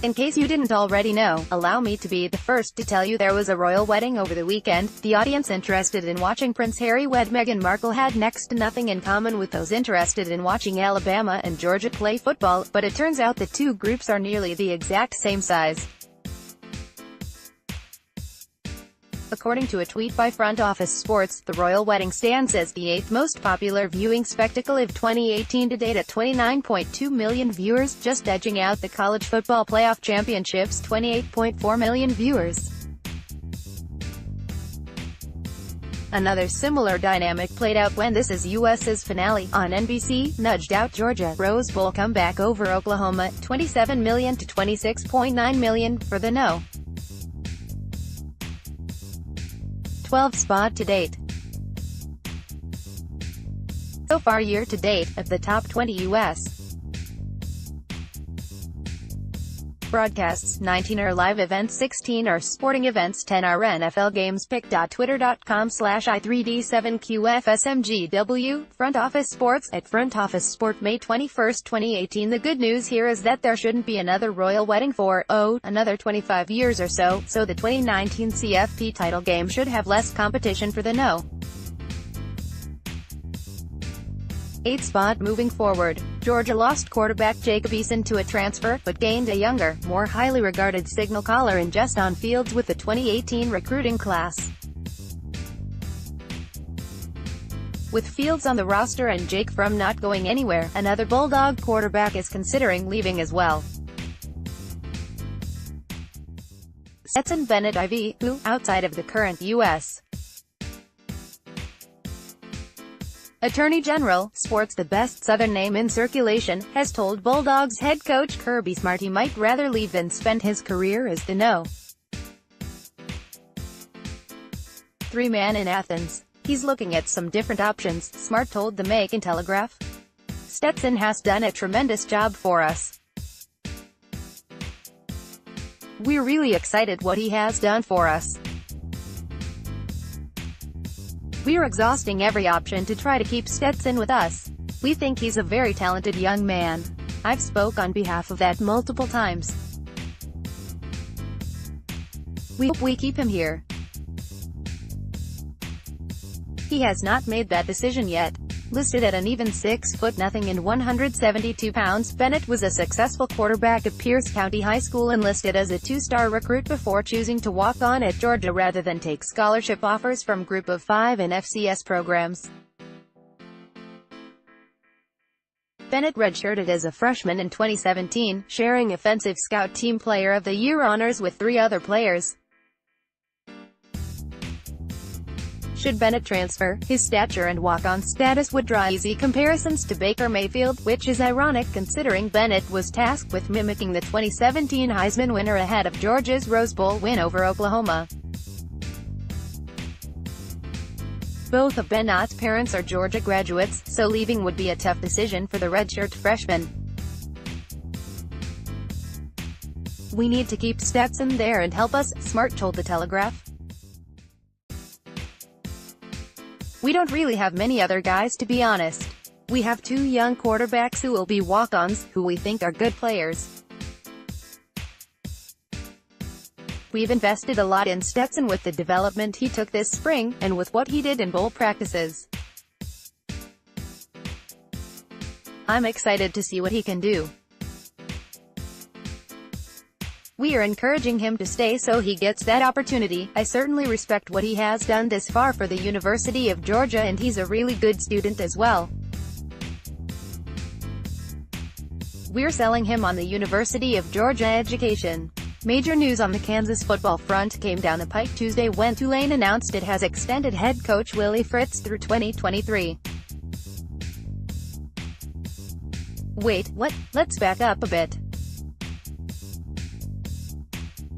In case you didn't already know, allow me to be the first to tell you there was a royal wedding over the weekend. The audience interested in watching Prince Harry wed Meghan Markle had next to nothing in common with those interested in watching Alabama and Georgia play football, but it turns out the two groups are nearly the exact same size. According to a tweet by Front Office Sports, the royal wedding stands as the 8th most popular viewing spectacle of 2018 to date at 29.2 million viewers, just edging out the college football playoff championships' 28.4 million viewers. Another similar dynamic played out when This Is U.S.'s finale, on NBC, nudged out Georgia Rose Bowl comeback over Oklahoma, 27 million to 26.9 million, for the No. 12 spot to date. So far year to date, of the top 20 U.S. broadcasts, 19 are live events, 16 are sporting events, 10 are NFL games. Pick.twitter.com/i3d7qfsmgw. Front Office Sports, at Front Office Sport, May 21, 2018. The good news here is that there shouldn't be another royal wedding for, another 25 years or so the 2019 CFP title game should have less competition for the No. 8 spot. Moving forward, Georgia lost quarterback Jacob Eason to a transfer, but gained a younger, more highly regarded signal caller in Justin Fields with the 2018 recruiting class. With Fields on the roster and Jake Fromm not going anywhere, another Bulldog quarterback is considering leaving as well. Stetson Bennett IV, who, outside of the current U.S. Attorney General, sports the best Southern name in circulation, has told Bulldogs head coach Kirby Smart he might rather leave than spend his career as the No. 3 man in Athens. He's looking at some different options, Smart told the Macon Telegraph. Stetson has done a tremendous job for us. We're really excited what he has done for us. We're exhausting every option to try to keep Stetson with us. We think he's a very talented young man. I've spoke on behalf of that multiple times. We hope we keep him here. He has not made that decision yet. Listed at an even 6'0" and 172 pounds, Bennett was a successful quarterback at Pierce County High School and listed as a 2-star recruit before choosing to walk on at Georgia rather than take scholarship offers from Group of 5 and FCS programs. Bennett redshirted as a freshman in 2017, sharing Offensive Scout Team Player of the Year honors with 3 other players. Should Bennett transfer, his stature and walk-on status would draw easy comparisons to Baker Mayfield, which is ironic considering Bennett was tasked with mimicking the 2017 Heisman winner ahead of Georgia's Rose Bowl win over Oklahoma. Both of Bennett's parents are Georgia graduates, so leaving would be a tough decision for the redshirt freshman. We need to keep Stetson there and help us, Smart told the Telegraph. We don't really have many other guys, to be honest. We have 2 young quarterbacks who will be walk-ons, who we think are good players. We've invested a lot in Stetson with the development he took this spring, and with what he did in bowl practices. I'm excited to see what he can do. We are encouraging him to stay so he gets that opportunity. I certainly respect what he has done this far for the University of Georgia and he's a really good student as well. We're selling him on the University of Georgia education. Major news on the Kansas football front came down the pike Tuesday when Tulane announced it has extended head coach Willie Fritz through 2023. Wait, what? Let's back up a bit.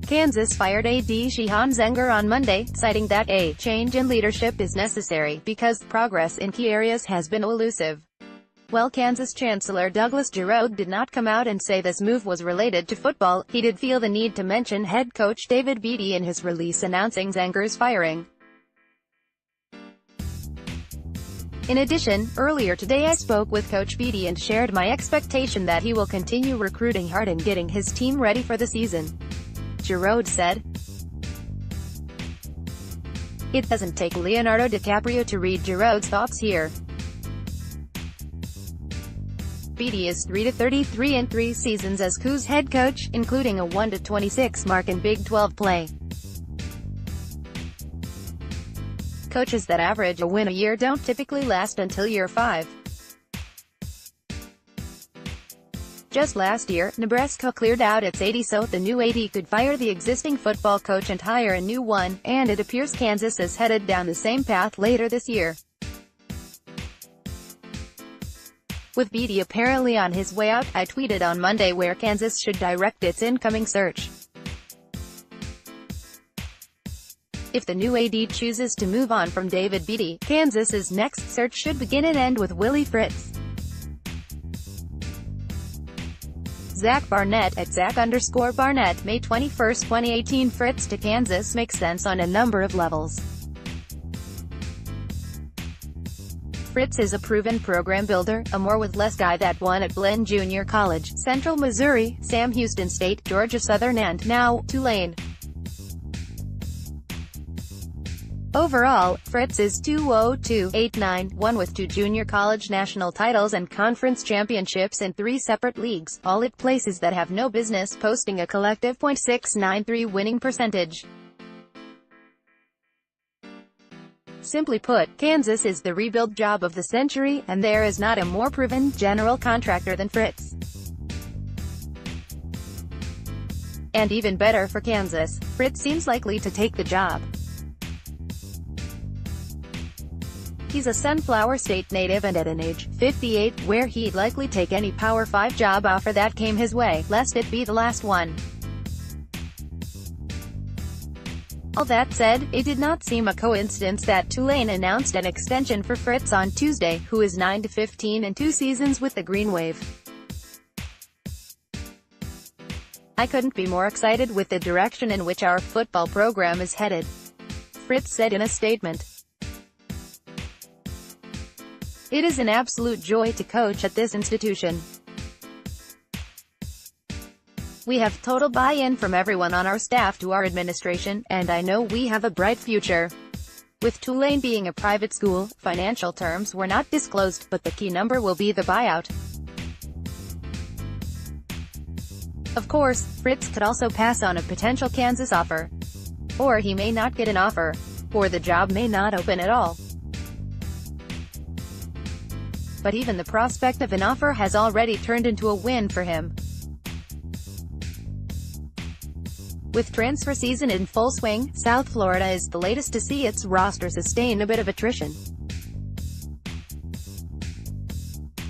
Kansas fired AD Shehan Zenger on Monday, citing that a change in leadership is necessary because progress in key areas has been elusive. While Kansas Chancellor Douglas Jerome did not come out and say this move was related to football, he did feel the need to mention head coach David Beatty in his release announcing Zenger's firing. In addition, earlier today I spoke with Coach Beattie and shared my expectation that he will continue recruiting hard and getting his team ready for the season. Giroud said. It doesn't take Leonardo DiCaprio to read Giroud's thoughts here. Beattie is 3-33 in 3 seasons as Cougs head coach, including a 1-26 mark in Big 12 play. Coaches that average a win a year don't typically last until year 5. Just last year, Nebraska cleared out its AD so the new AD could fire the existing football coach and hire a new one, and it appears Kansas is headed down the same path later this year. With Beattie apparently on his way out, I tweeted on Monday where Kansas should direct its incoming search. If the new AD chooses to move on from David Beattie, Kansas's next search should begin and end with Willie Fritz. Zach Barnett at Zach_Barnett, May 21, 2018. Fritz to Kansas makes sense on a number of levels. Fritz is a proven program builder, a more with less guy that won at Glenn Junior College, Central Missouri, Sam Houston State, Georgia Southern and, now, Tulane. Overall, Fritz is 202-891 with 2 junior college national titles and conference championships in 3 separate leagues, all at places that have no business posting a collective .693 winning percentage. Simply put, Kansas is the rebuild job of the century, and there is not a more proven general contractor than Fritz. And even better for Kansas, Fritz seems likely to take the job. He's a Sunflower State native and at an age 58, where he'd likely take any Power 5 job offer that came his way, lest it be the last one. All that said, it did not seem a coincidence that Tulane announced an extension for Fritz on Tuesday, who is 9-15 in 2 seasons with the Green Wave. I couldn't be more excited with the direction in which our football program is headed, Fritz said in a statement. It is an absolute joy to coach at this institution. We have total buy-in from everyone on our staff to our administration, and I know we have a bright future. With Tulane being a private school, financial terms were not disclosed, but the key number will be the buyout. Of course, Fritz could also pass on a potential Kansas offer. Or he may not get an offer. Or the job may not open at all. But even the prospect of an offer has already turned into a win for him. With transfer season in full swing, South Florida is the latest to see its roster sustain a bit of attrition.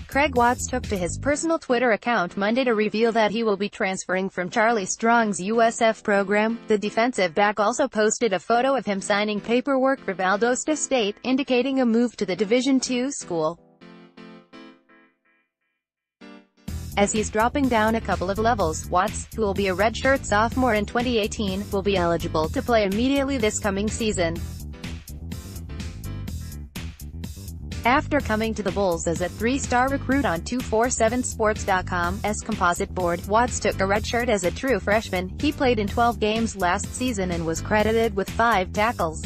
Craig Watts took to his personal Twitter account Monday to reveal that he will be transferring from Charlie Strong's USF program. The defensive back also posted a photo of him signing paperwork for Valdosta State, indicating a move to the Division II school. As he's dropping down a couple of levels, Watts, who will be a redshirt sophomore in 2018, will be eligible to play immediately this coming season. After coming to the Bulls as a 3-star recruit on 247sports.com's composite board, Watts took a redshirt as a true freshman. He played in 12 games last season and was credited with 5 tackles.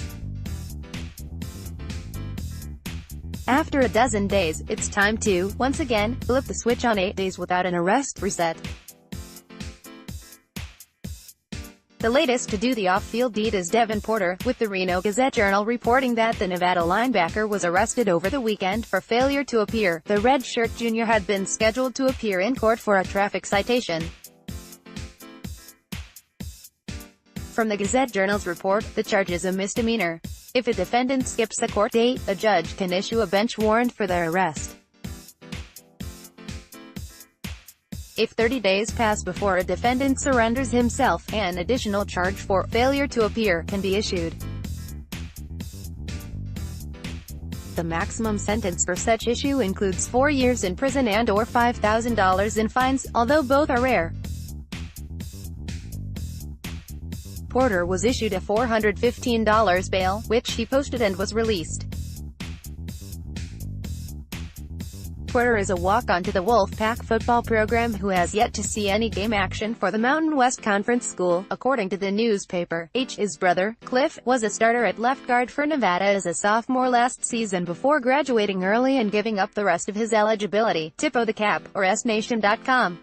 After a dozen days, it's time to, once again, flip the switch on 8 days without an arrest reset. The latest to do the off-field deed is Devin Porter, with the Reno Gazette-Journal reporting that the Nevada linebacker was arrested over the weekend for failure to appear. The redshirt junior had been scheduled to appear in court for a traffic citation. From the Gazette-Journal's report, the charge is a misdemeanor. If a defendant skips a court date, a judge can issue a bench warrant for their arrest. If 30 days pass before a defendant surrenders himself, an additional charge for failure to appear can be issued. The maximum sentence for such issue includes 4 years in prison and/or $5,000 in fines, although both are rare. Porter was issued a $415 bail, which he posted and was released. Porter is a walk-on to the Wolfpack football program who has yet to see any game action for the Mountain West Conference school, according to the newspaper. His brother, Cliff, was a starter at left guard for Nevada as a sophomore last season before graduating early and giving up the rest of his eligibility. Tip of the cap, or SNation.com.